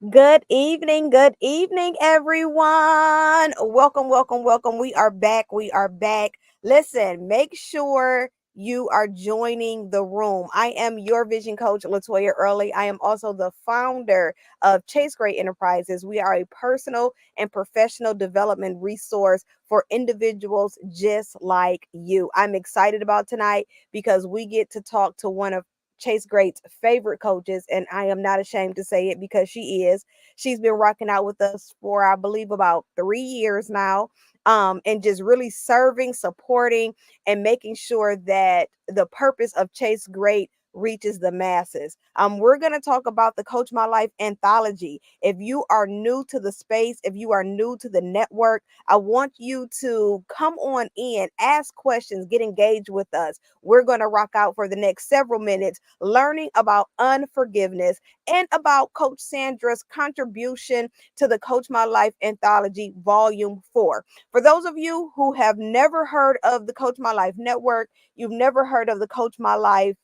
Good evening, everyone. Welcome. We are back. We are back. Listen, make sure you are joining the room. I am your vision coach, Latoya Early. I am also the founder of Chase Great Enterprises. We are a personal and professional development resource for individuals just like you. I'm excited about tonight because we get to talk to one of Chase Great's favorite coaches, and I am not ashamed to say it because she is. She's been rocking out with us for, I believe, about 3 years now. And just really serving, supporting, and making sure that the purpose of Chase Great reaches the masses. We're going to talk about the Coach My Life anthology. If you are new to the space, if you are new to the network, I want you to come on in, ask questions, get engaged with us. We're going to rock out for the next several minutes, learning about unforgiveness and about Coach Sandra's contribution to the Coach My Life Anthology Volume 4. For those of you who have never heard of the Coach My Life Network, you've never heard of the Coach My Life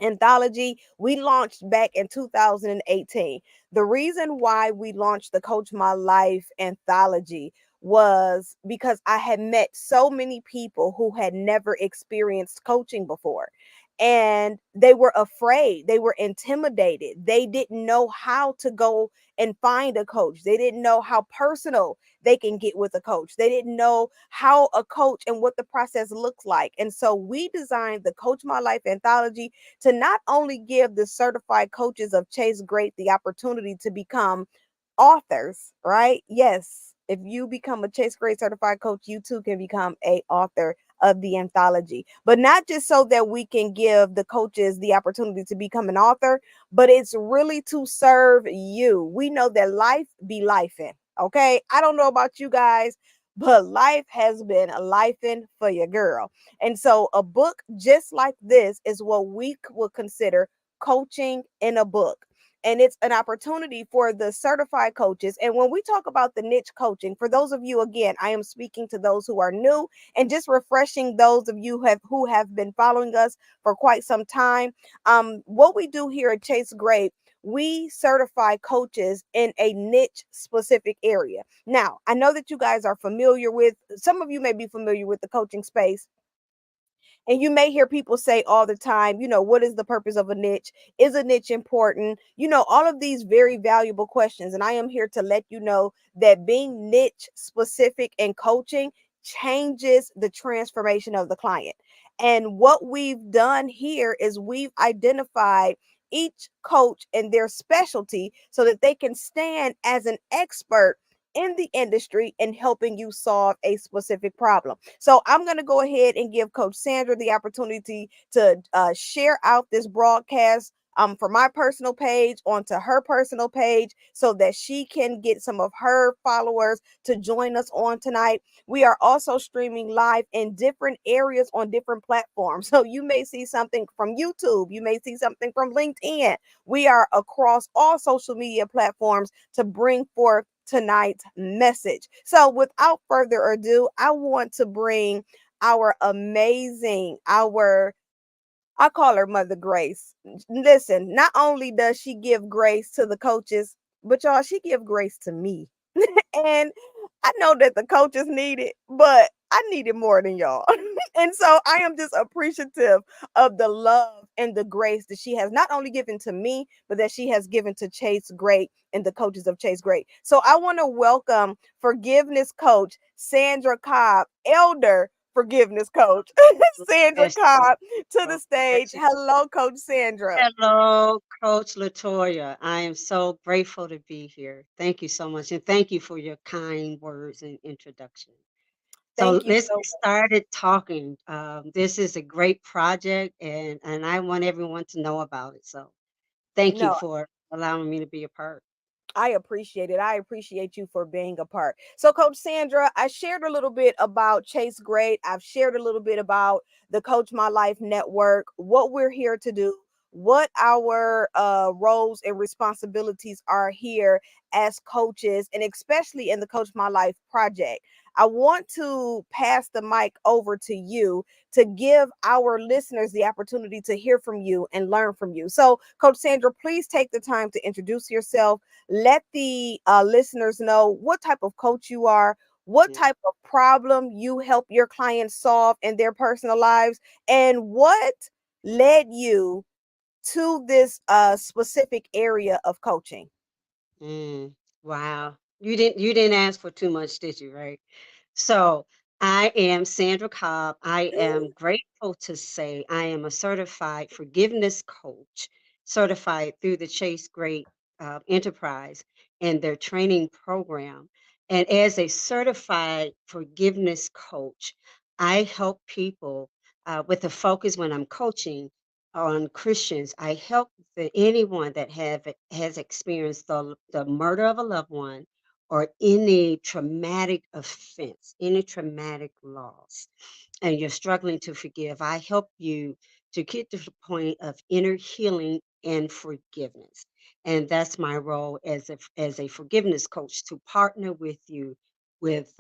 anthology, we launched back in 2018. The reason why we launched the Coach My Life anthology was because I had met so many people who had never experienced coaching before. And they were afraid, they were intimidated, they didn't know how to go and find a coach, they didn't know how personal they can get with a coach, they didn't know how a coach and what the process looks like. And so we designed the Coach My Life anthology to not only give the certified coaches of Chase Great the opportunity to become authors, right? Yes, if you become a Chase Great certified coach, you too can become a author of the anthology. But not just so that we can give the coaches the opportunity to become an author, but it's really to serve you. We know that life be lifing. Okay, I don't know about you guys, but life has been a lifing for your girl. And so a book just like this is what we would consider coaching in a book. And it's an opportunity for the certified coaches. And when we talk about the niche coaching, for those of you, again, I am speaking to those who are new and just refreshing those of you who have been following us for quite some time. What we do here at Chase Great, we certify coaches in a niche specific area. Now, I know that you guys are familiar with, some of you may be familiar with the coaching space. And you may hear people say all the time, what is the purpose of a niche? Is a niche important? All of these very valuable questions. And I am here to let you know that being niche specific in coaching changes the transformation of the client. And what we've done here is we've identified each coach and their specialty so that they can stand as an expert in the industry and helping you solve a specific problem. So I'm going to go ahead and give Coach Sandra the opportunity to share out this broadcast from my personal page onto her personal page so that she can get some of her followers to join us on tonight. We are also streaming live in different areas on different platforms. So you may see something from YouTube, you may see something from LinkedIn. We are across all social media platforms to bring forth tonight's message. So, without further ado, I want to bring our amazing, our I call her Mother Grace. Listen, not only does she give grace to the coaches, but y'all, she give grace to me. And I know that the coaches need it, but I need it more than y'all. And so I am just appreciative of the love and the grace that she has not only given to me, but that she has given to Chase Great and the coaches of Chase Great. So I want to welcome forgiveness coach Sandra Cobb, elder forgiveness coach Sandra Yes, Cobb, to the oh, stage. yes, you do. Hello, Coach Sandra. Hello, Coach Latoya. I am so grateful to be here. Thank you so much. And thank you for your kind words and introduction. So Thank you let's so get started talking. This is a great project, and I want everyone to know about it. So thank you no, for allowing me to be a part. I appreciate it. I appreciate you for being a part. So, Coach Sandra, I shared a little bit about Chase Great. I've shared a little bit about the Coach My Life Network, what we're here to do. what our roles and responsibilities are here as coaches, and especially in the Coach My Life project. I want to pass the mic over to you to give our listeners the opportunity to hear from you and learn from you. So, Coach Sandra, please take the time to introduce yourself. Let the listeners know what type of coach you are, what Yeah. type of problem you help your clients solve in their personal lives, and what led you to this specific area of coaching. Mm, wow. You didn't ask for too much, did you, right? So I am Sandra Cobb. I am grateful to say I am a certified forgiveness coach, certified through the Chase Great Enterprise and their training program. And as a certified forgiveness coach, I help people with a focus when I'm coaching on Christians. I help anyone that has experienced the murder of a loved one or any traumatic offense, any traumatic loss, and you're struggling to forgive, I help you to get to the point of inner healing and forgiveness. And that's my role as a forgiveness coach, to partner with you with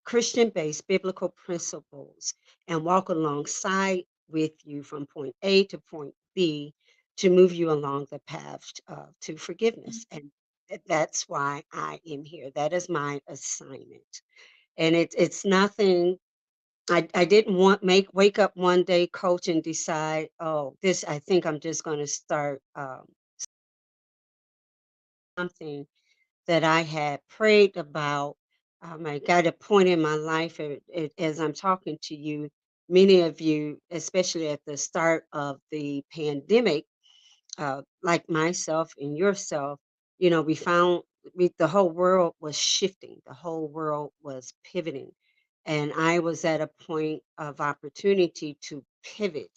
Christian-based biblical principles and walk alongside with you from point A to point B to move you along the path to forgiveness. And that's why I am here. That is my assignment. And it's nothing. I didn't want make wake up one day, coach, and decide, oh, this I think I'm just going to start something that I had prayed about. I got a point in my life as I'm talking to you. Many of you, especially at the start of the pandemic, like myself and yourself, we found the whole world was shifting, the whole world was pivoting. And I was at a point of opportunity to pivot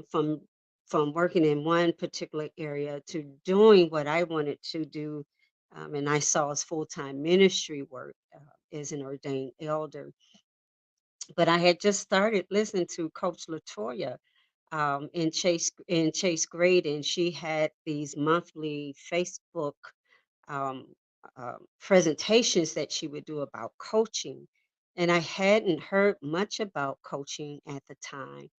from working in one particular area to doing what I wanted to do. And I saw as full time ministry work as an ordained elder. But I had just started listening to Coach Latoya in Chase Grade, and she had these monthly Facebook um, presentations that she would do about coaching. And I hadn't heard much about coaching at the time.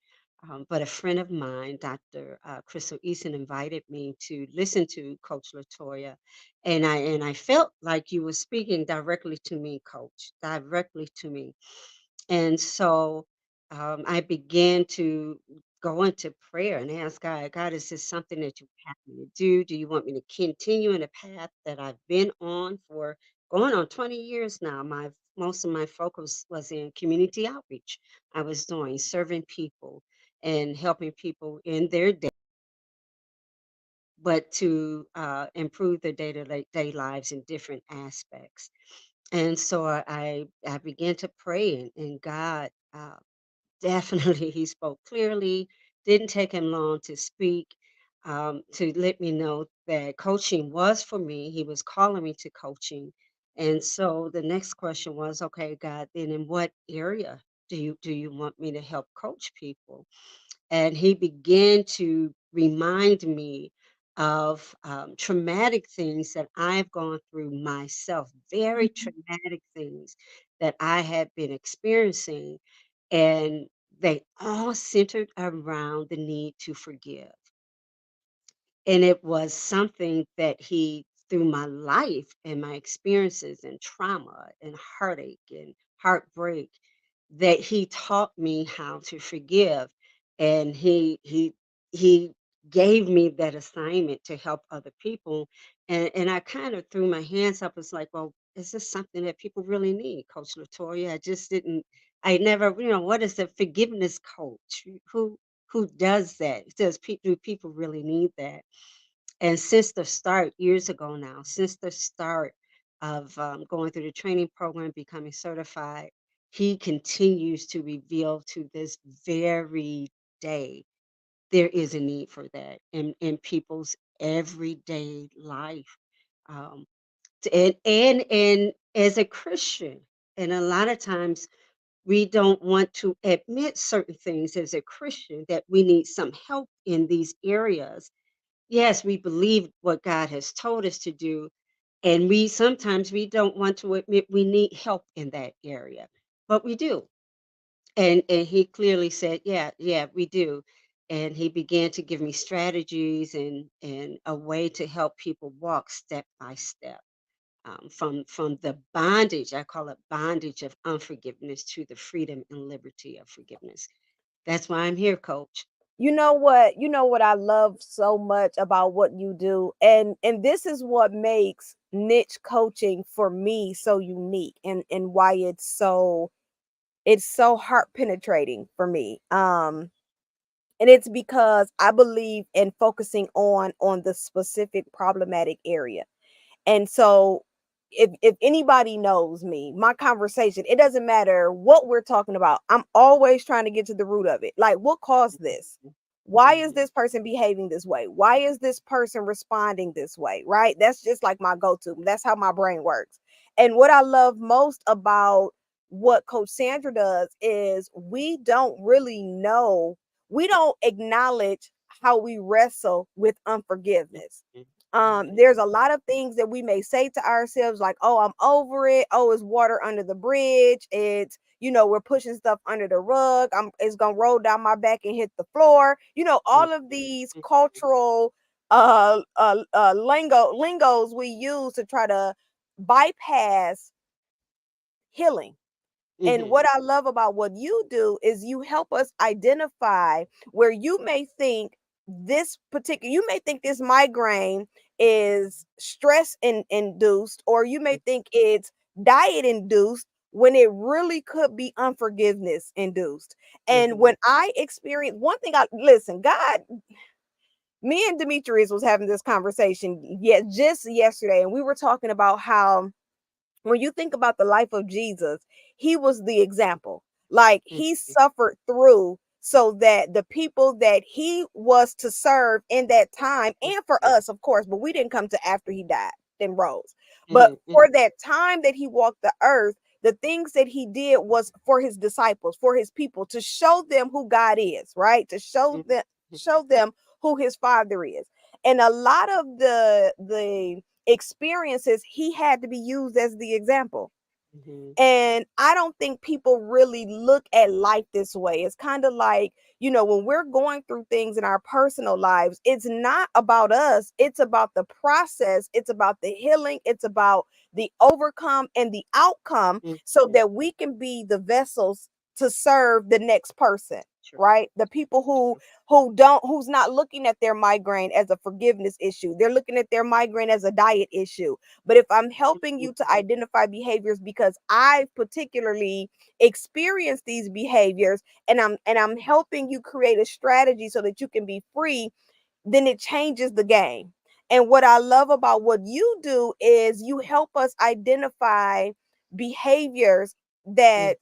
But a friend of mine, Dr. Crystal Eason, invited me to listen to Coach Latoya, and I felt like you were speaking directly to me, Coach, directly to me. And so I began to go into prayer and ask God, God, is this something that you have me to do? Do you want me to continue in the path that I've been on for going on 20 years now? Most of my focus was in community outreach. I was doing serving people and helping people in their day, but to improve their day lives in different aspects. And so I began to pray, and God definitely, he spoke clearly. Didn't take him long to speak, to let me know that coaching was for me. He was calling me to coaching. And so the next question was, okay, God, then in what area do you want me to help coach people? And he began to remind me of traumatic things that I've gone through myself, very traumatic things that I had been experiencing, and they all centered around the need to forgive. And it was something that he, through my life and my experiences and trauma and heartache and heartbreak, that he taught me how to forgive. And he gave me that assignment to help other people. And I kind of threw my hands up. It's like, well, is this something that people really need, Coach Latoya? I never, what is a forgiveness coach? Who does that? Do people really need that? And since the start, years ago now, since the start of going through the training program, becoming certified, he continues to reveal to this very day there is a need for that in people's everyday life. Um, and as a Christian, and a lot of times We don't want to admit certain things as a Christian that we need some help in these areas. Yes, we believe what God has told us to do, and we sometimes we don't want to admit we need help in that area, but we do. And he clearly said, "Yeah, yeah, we do." And he began to give me strategies and a way to help people walk step by step, from the bondage, I call it bondage of unforgiveness, to the freedom and liberty of forgiveness. That's why I'm here, Coach. You know what I love so much about what you do, and this is what makes niche coaching for me so unique, and why it's so heart penetrating for me. And it's because I believe in focusing on the specific problematic area. And so if anybody knows me, my conversation, it doesn't matter what we're talking about. I'm always trying to get to the root of it. Like, what caused this? Why is Mhm, this person behaving this way? Why is this person responding this way? Right? That's just like my go-to. That's how my brain works. And what I love most about what Coach Sandra does is we don't really know, we don't acknowledge how we wrestle with unforgiveness. mhm, mhm, There's a lot of things that we may say to ourselves, like, oh, I'm over it. Oh, it's water under the bridge. We're pushing stuff under the rug. It's gonna roll down my back and hit the floor. mhm, All of these mhm, cultural lingos we use to try to bypass healing. And mhm, what I love about what you do is you help us identify where you may think this migraine is stress induced, or you may think it's diet induced, when it really could be unforgiveness induced. And mhm, when I experience one thing, listen, God, me and Demetrius was having this conversation yet just yesterday, and we were talking about how when you think about the life of Jesus, he was the example. Like, he mhm, suffered through so that the people that he was to serve in that time, and for mhm, us, of course, but we didn't come to after he died, then rose. But mhm, mhm, for that time that he walked the earth, the things that he did was for his disciples, for his people, to show them who God is, right? To mhm, show them who his father is. And a lot of the experiences, he had to be used as the example. mhm, And I don't think people really look at life this way. It's kind of like, when we're going through things in our personal lives, it's not about us, it's about the process, it's about the healing, it's about the overcome and the outcome, mhm. so that we can be the vessels to serve the next person. True, Right? The people who true. who's not looking at their migraine as a forgiveness issue. They're looking at their migraine as a diet issue. But if I'm helping Mhm, you to identify behaviors because I particularly experienced these behaviors, and I'm helping you create a strategy so that you can be free, then it changes the game. And what I love about what you do is you help us identify behaviors mhm, that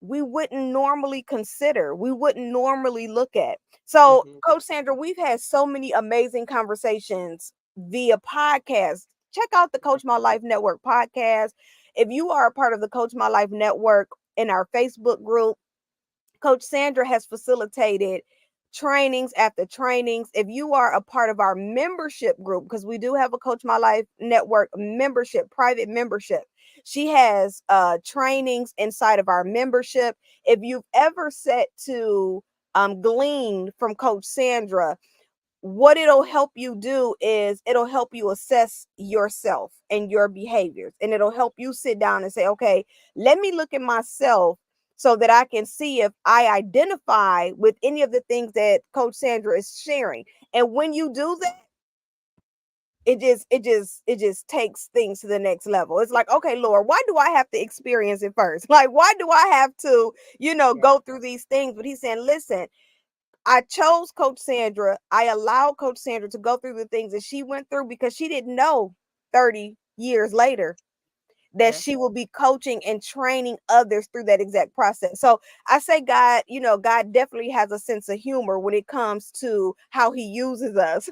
we wouldn't normally consider, we wouldn't normally look at. So, mhm, Coach Sandra, we've had so many amazing conversations via podcast. Check out the Coach My Life Network podcast. If you are a part of the Coach My Life Network in our Facebook group, Coach Sandra has facilitated trainings after trainings. If you are a part of our membership group, because we do have a Coach My Life Network membership, private membership, she has trainings inside of our membership. If you've ever set to glean from Coach Sandra, what it'll help you do is it'll help you assess yourself and your behaviors, and it'll help you sit down and say, okay, let me look at myself so that I can see if I identify with any of the things that Coach Sandra is sharing. And when you do that, it just takes things to the next level. It's like, okay, Lord, why do I have to experience it first? Like, why do I have to, yeah, go through these things? But he's saying, listen, I chose Coach Sandra. I allowed Coach Sandra to go through the things that she went through, because she didn't know 30 years later that yeah. she will be coaching and training others through that exact process. So I say, God, God definitely has a sense of humor when it comes to how he uses us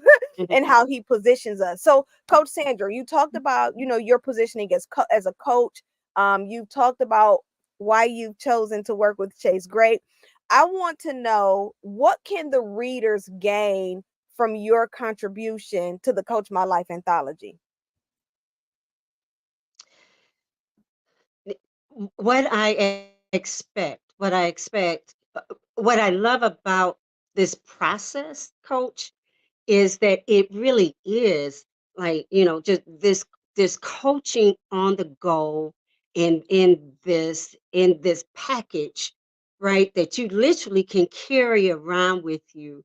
and how he positions us. So, Coach Sandra, you talked about, your positioning as a coach. You talked about why you've chosen to work with Chase. Great. I want to know, what can the readers gain from your contribution to the Coach My Life anthology? What I love about this process, Coach, is that it really is like, just this coaching on the go, in this package, right, that you literally can carry around with you.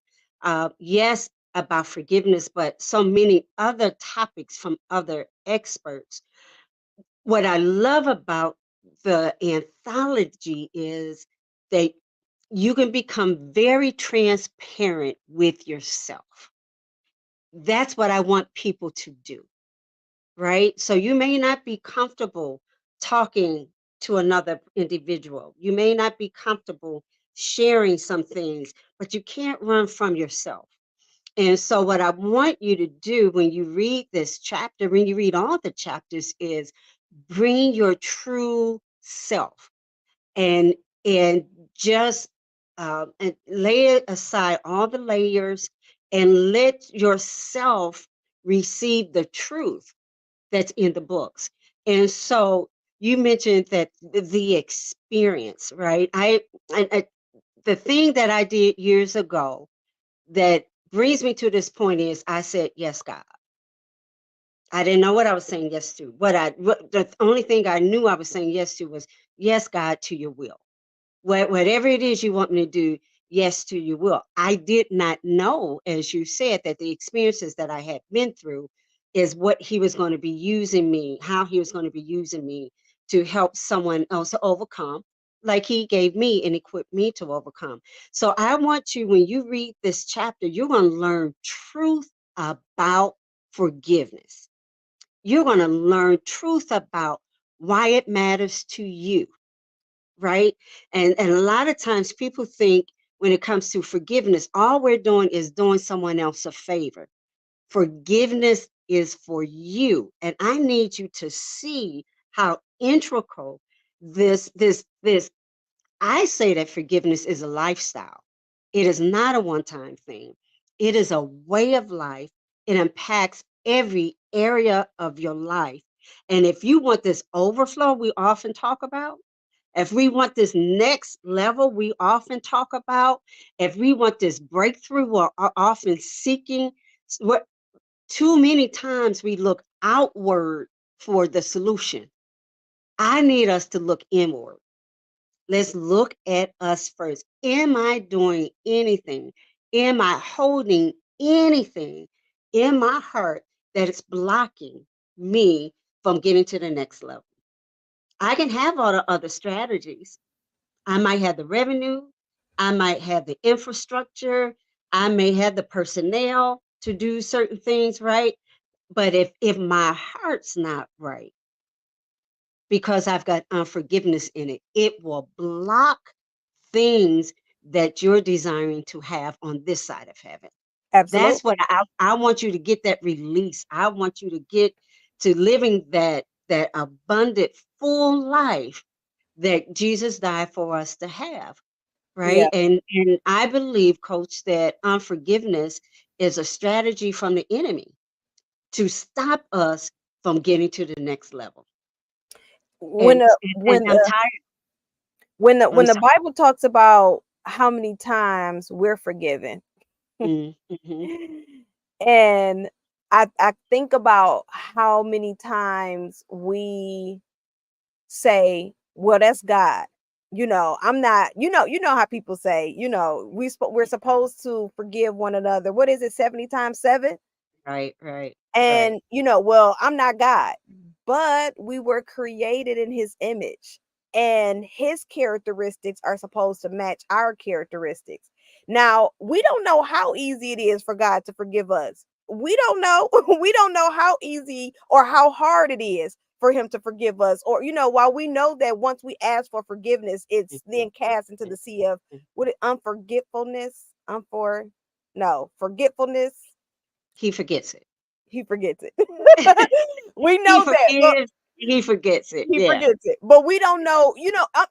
Yes, about forgiveness, but so many other topics from other experts. What I love about the anthology is that you can become very transparent with yourself. That's what I want people to do, right? So you may not be comfortable talking to another individual. You may not be comfortable sharing some things, but you can't run from yourself. And so, what I want you to do when you read this chapter, when you read all the chapters, is bring your true self, and and just and lay aside all the layers, and let yourself receive the truth that's in the books. And so you mentioned that the experience, right? I the thing that I did years ago that brings me to this point is I said, yes, God. I didn't know what I was saying yes to. The only thing I knew I was saying yes to was, yes, God, to your will. Whatever it is you want me to do, yes to your will. I did not know, as you said, that the experiences that I had been through is what he was going to be using me, how he was going to be using me to help someone else to overcome, like he gave me and equipped me to overcome. So I want you, when you read this chapter, you're going to learn truth about forgiveness. You're going to learn truth about why it matters to you, right? And a lot of times people think when it comes to forgiveness, all we're doing is doing someone else a favor. Forgiveness is for you, and I need you to see how integral this. I say that forgiveness is a lifestyle. It is not a one-time thing. It is a way of life. It impacts every area of your life. And if you want this overflow we often talk about, if we want this next level we often talk about, if we want this breakthrough we're often seeking, what too many times we look outward for the solution. I need us to look inward. Let's look at us first. Am I doing anything? Am I holding anything in my heart that is blocking me from getting to the next level? I can have all the other strategies. I might have the revenue, I might have the infrastructure, I may have the personnel to do certain things, right? But if my heart's not right, because I've got unforgiveness in it, it will block things that you're desiring to have on this side of heaven. That's Absolutely. what I want you to get, that release. I want you to get to living that abundant, full life that Jesus died for us to have, Yeah, right? And I believe, Coach, that unforgiveness is a strategy from the enemy to stop us from getting to the next level. when And the and I'm tired. I'm when the sorry. Bible talks about how many times we're forgiven, Mhm. and I think about how many times we say, well, that's God. I'm not, how people say, we're supposed to forgive one another. What is it, 70 times 7? Right, right, right. And, well, I'm not God, but we were created in his image, and his characteristics are supposed to match our characteristics. Now, we don't know how easy it is for God to forgive us. We don't know. We don't know how easy or how hard it is for him to forgive us. Or, while we know that once we ask for forgiveness, it's Mhm, then cast into mhm, the sea of mhm. what, unforgetfulness, no, forgetfulness. He forgets it. He forgets it. We He know that, but forgives. He forgets it. He Yeah. forgets it. But we don't know,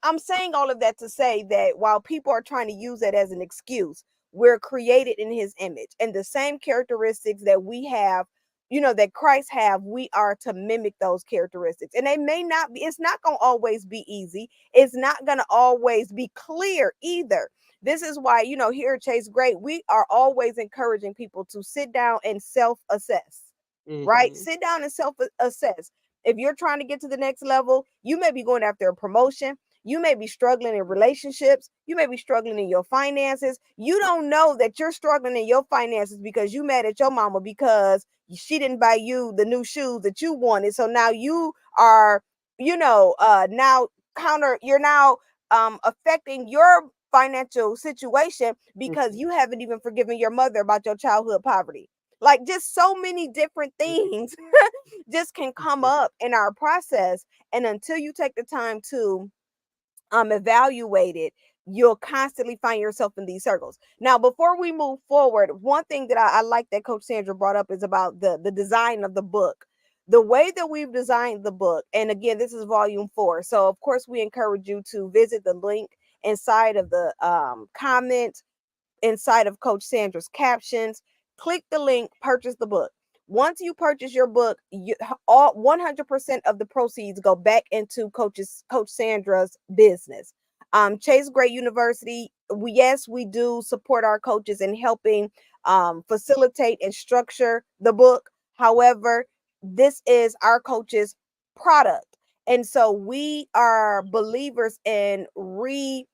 I'm saying all of that to say that while people are trying to use that as an excuse, we're created in his image. And the same characteristics that we have, that Christ have, we are to mimic those characteristics. And they may not be, it's not going to always be easy. It's not going to always be clear either. This is why, here at Chase Great, we are always encouraging people to sit down and self-assess, right? Hmm. Sit down and self-assess. If you're trying to get to the next level, you may be going after a promotion. You may be struggling in relationships. You may be struggling in your finances. You don't know that you're struggling in your finances because you mad at your mama because she didn't buy you the new shoes that you wanted. So now you are, now you're now affecting your financial situation because Hmm. you haven't even forgiven your mother about your childhood poverty. Like, just so many different things just can come Hmm. up in our process. And until you take the time to evaluate it, you'll constantly find yourself in these circles. Now, before we move forward, one thing that I like that Coach Sandra brought up is about the design of the book. The way that we've designed the book, and again, this is volume 4. So of course we encourage you to visit the link inside of the comment inside of Coach Sandra's captions. Click the link, purchase the book. Once you purchase your book, all 100% of the proceeds go back into Coach Sandra's business. Chase Great University, yes, we do support our coaches in helping facilitate and structure the book. However, this is our coaches' product. And so we are believers in reinvesting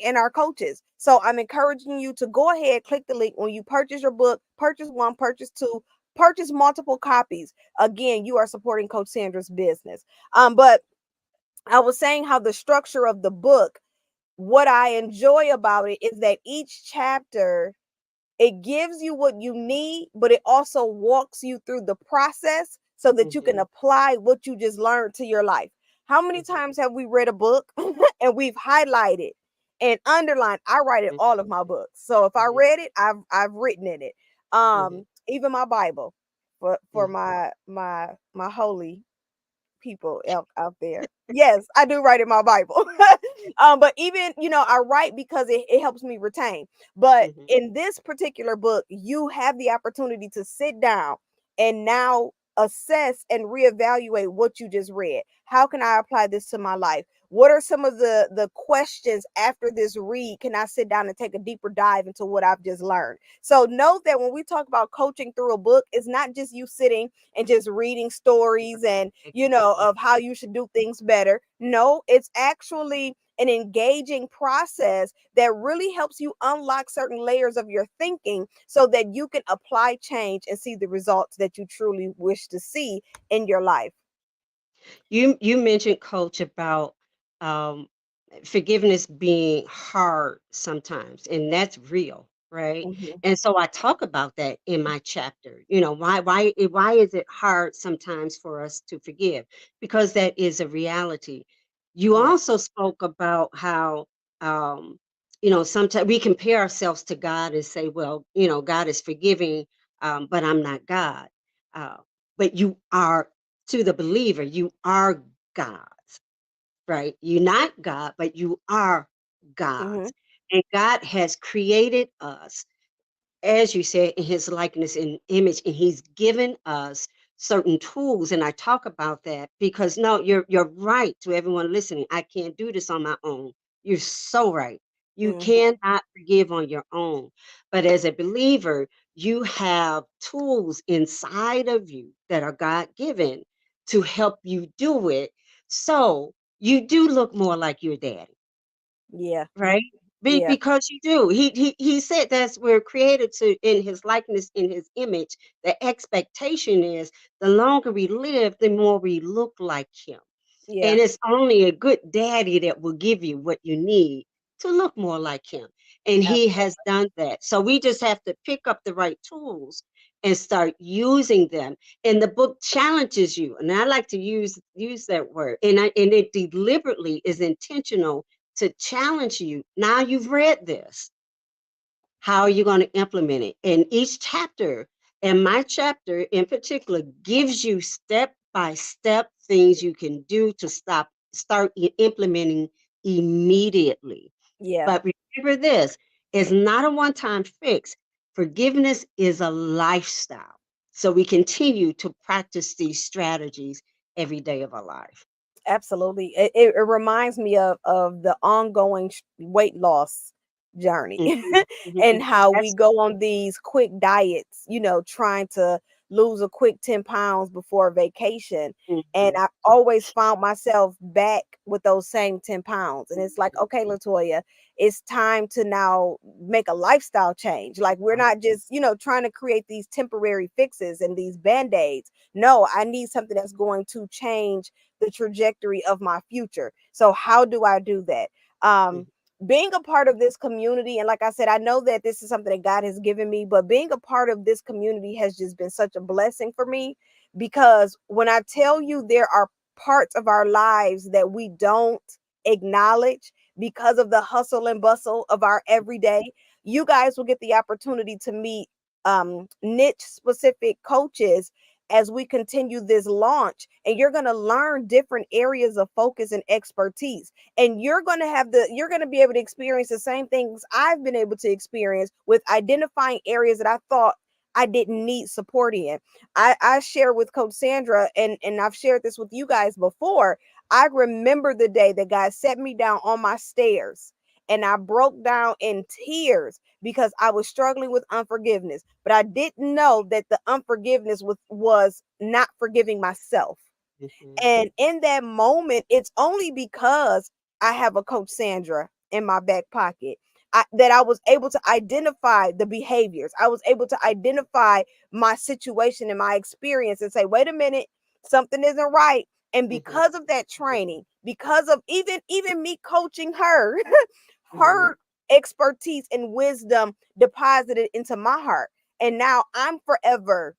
in our coaches. So I'm encouraging you to go ahead, click the link when you purchase your book, purchase one, purchase two, purchase multiple copies. Again, you are supporting Coach Sandra's business. But I was saying how the structure of the book, what I enjoy about it is that each chapter, it gives you what you need, but it also walks you through the process so that you can Hmm. apply what you just learned to your life. How many Hmm. times have we read a book and we've highlighted and underlined? I write it all of my books. So if I Hmm. read it, I've written in it. Hmm. Even my Bible for Hmm. my holy people out there. Yes, I do write in my Bible. But even, I write because it helps me retain. But Hmm. in this particular book, you have the opportunity to sit down and now assess and reevaluate what you just read. How can I apply this to my life? What are some of the questions after this read? Can I sit down and take a deeper dive into what I've just learned? So note that when we talk about coaching through a book, it's not just you sitting and just reading stories and Exactly. of how you should do things better. No, it's actually an engaging process that really helps you unlock certain layers of your thinking so that you can apply change and see the results that you truly wish to see in your life. You mentioned, Coach, about um, forgiveness being hard sometimes, and that's real, right? Mhm. And so I talk about that in my chapter. Why is it hard sometimes for us to forgive? Because that is a reality. You Yeah. also spoke about how sometimes we compare ourselves to God and say, well, God is forgiving, but I'm not God. Uh, but you are, to the believer, you are God's, right? You're not God, but you are Mhm. God's. And God has created us, as you said, in his likeness and image, and he's given us certain tools. And I talk about that because no, you're right, to everyone listening. I can't do this on my own. You're so right. You Mhm. cannot forgive on your own. But as a believer, you have tools inside of you that are God given to help you do it. So you do look more like your daddy. Yeah. Right? Yeah. Because you do. He said that we're created to in his likeness, in his image. The expectation is the longer we live, the more we look like him. Yeah. And it's only a good daddy that will give you what you need to look more like him. And he has Absolutely. done that. So we just have to pick up the right tools and start using them. And the book challenges you. And I like to use that word. And it deliberately is intentional to challenge you. Now you've read this. How are you going to implement it? And each chapter, and my chapter in particular, gives you step by step things you can do to start implementing immediately. Yeah. But remember this, it's not a one-time fix. Forgiveness is a lifestyle. So we continue to practice these strategies every day of our life. Absolutely. It reminds me of the ongoing weight loss journey Mhm, and mhm. how we That's go on these quick diets, trying to lose a quick 10 pounds before vacation. And mhm, I always found myself back with those same 10 pounds. And it's like, okay, Latoya, it's time to now make a lifestyle change. Like, we're right. not just, trying to create these temporary fixes and these band aids. No, I need something that's going to change the trajectory of my future. So how do I do that? Mhm, Being a part of this community, and like I said, I know that this is something that God has given me, but being a part of this community has just been such a blessing for me, because when I tell you there are parts of our lives that we don't acknowledge because of the hustle and bustle of our everyday, you guys will get the opportunity to meet niche specific coaches as we continue this launch, and you're going to learn different areas of focus and expertise, and you're going to be able to experience the same things I've been able to experience with identifying areas that I thought I didn't need support in. I share with Coach Sandra, and I've shared this with you guys before. I remember the day that God set me down on my stairs and I broke down in tears because I was struggling with unforgiveness. But I didn't know that the unforgiveness was not forgiving myself. mhm, And in that moment, it's only because I have a Coach Sandra in my back pocket that I was able to identify the behaviors. I was able to identify my situation and my experience and say, wait a minute, something isn't right. And mhm, because of that mhm, training, because of even me coaching her, mhm, her expertise and wisdom deposited into my heart. And now I'm forever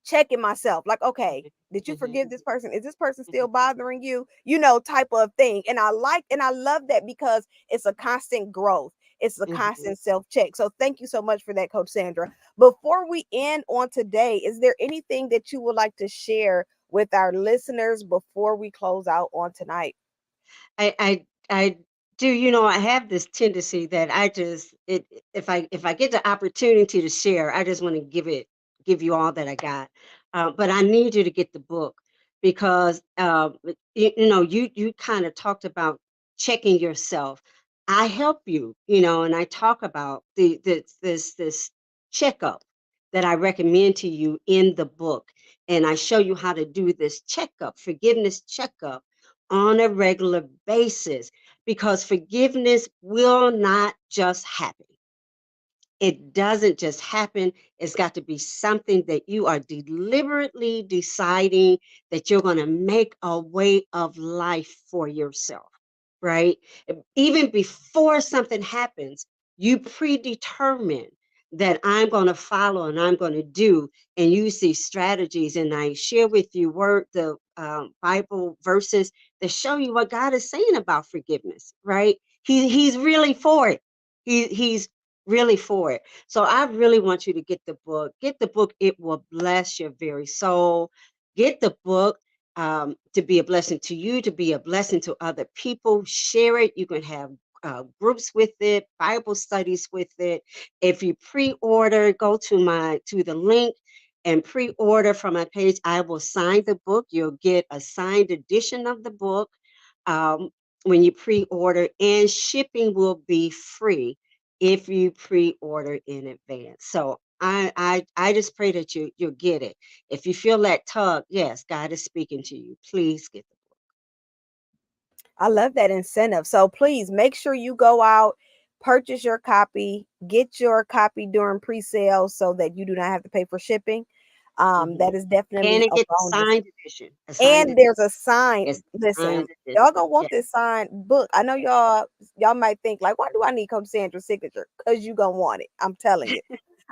checking myself like, okay, did you mhm, forgive this person? Is this person still mhm, bothering you? Type of thing. And I love that because it's a constant growth. It's a mhm. constant self check. So thank you so much for that, Coach Sandra. Before we end on today, is there anything that you would like to share with our listeners before we close out on tonight? I do, I have this tendency that I just if I get the opportunity to share, I just want to give you all that I got. But I need you to get the book because you kind of talked about checking yourself. I help you, and I talk about this checkup that I recommend to you in the book, and I show you how to do this checkup, forgiveness checkup on a regular basis because forgiveness will not just happen. It doesn't just happen. It's got to be something that you are deliberately deciding that you're going to make a way of life for yourself, right? Even before something happens, you predetermine that I'm going to follow and I'm going to do and use these strategies. And I share with you the Bible verses that show you what God is saying about forgiveness, right? He's really for it. He's really for it. So I really want you to get the book. Get the book. It will bless your very soul. Get the book to be a blessing to you, to be a blessing to other people. Share it. You can have groups with it, Bible studies with it. If you pre-order, go to the link and pre-order from my page. I will sign the book. You'll get a signed edition of the book um, when you pre-order, and shipping will be free if you pre-order in advance. So I just pray that you'll get it. If you feel that tug, yes, God is speaking to you. Please get the I love that incentive. So please make sure you go out, purchase your copy, get your copy during pre-sale so that you do not have to pay for shipping. book. That is And definitely it a gets a bonus. signed edition. A signed And edition. there's a sign. It's a Listen, signed edition. y'all gonna want Yeah. this signed book. I know y'all might think like, why do I need Coach Sandra's signature? Because you gonna want it. I'm telling you.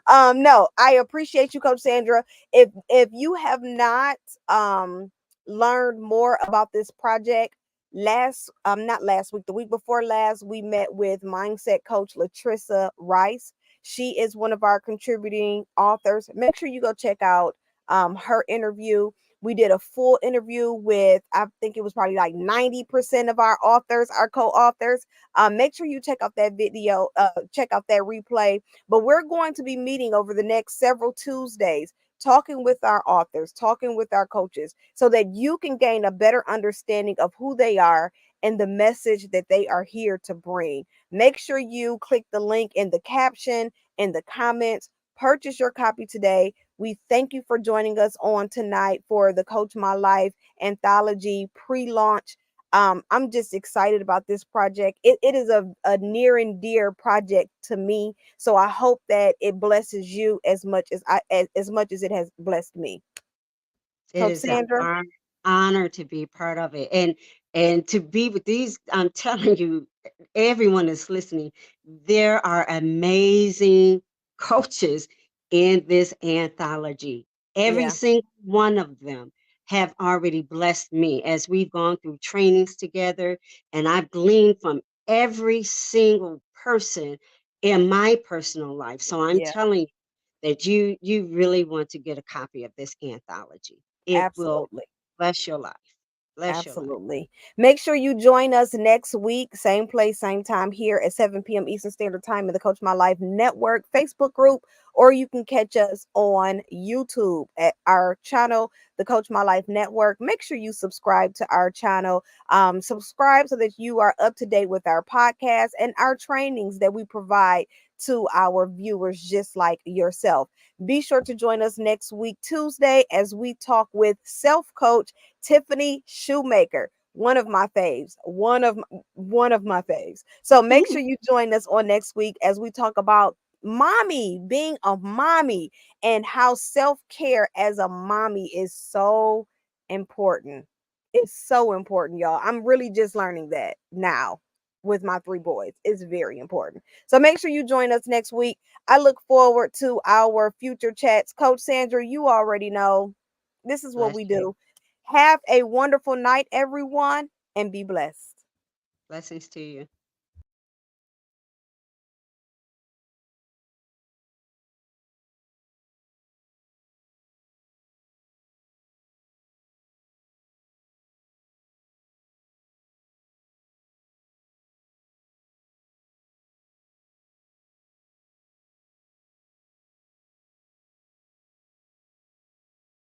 No, I appreciate you, Coach Sandra. If you have not um learned more about this project, not last week, the week before last, we met with mindset coach Latrissa Rice. She is one of our contributing authors. Make sure you go check out her interview. We did a full interview with, I think it was probably like 90% of our authors, our co-authors. Make sure you check out that video, check out that replay. But we're going to be meeting over the next several Tuesdays, talking with our authors, talking with our coaches, so that you can gain a better understanding of who they are and the message that they are here to bring. Make sure you click the link in the caption, in the comments. Purchase your copy today. We thank you for joining us on tonight for the Coach My Life anthology pre launch. I'm just excited about this project. It is a near and dear project to me. So I hope that it blesses you as much as as much as it has blessed me. It Coach is an Sandra? honor to be part of it, and to be with these. I'm telling you, everyone is listening. There are amazing coaches in this anthology. Every Yeah, single one of them have already blessed me as we've gone through trainings together, and I've gleaned from every single person in my personal life. So I'm yeah, telling you that you really want to get a copy of this anthology. It will absolutely. bless your life. Bless your life. Absolutely. Make sure you join us next week, same place, same time here at 7 p.m. Eastern Standard Time in the Coach My Life Network Facebook group, or you can catch us on YouTube at our channel, the Coach My Life Network. Make sure you subscribe to our channel. Subscribe so that you are up to date with our podcast and our trainings that we provide to our viewers, just like yourself. Be sure to join us next week, Tuesday, as we talk with self coach Tiffany Shoemaker, one of my faves, one of my faves. So make sure you join us on next week as we talk about mommy, being a mommy, and how self-care as a mommy is so important. It's so important, y'all. I'm really just learning that now with my three boys. It's very important. So make sure you join us next week. I look forward to our future chats. Coach Sandra, you already know this is what Bless we you. do. Have a wonderful night, everyone, and be blessed. Blessings to you.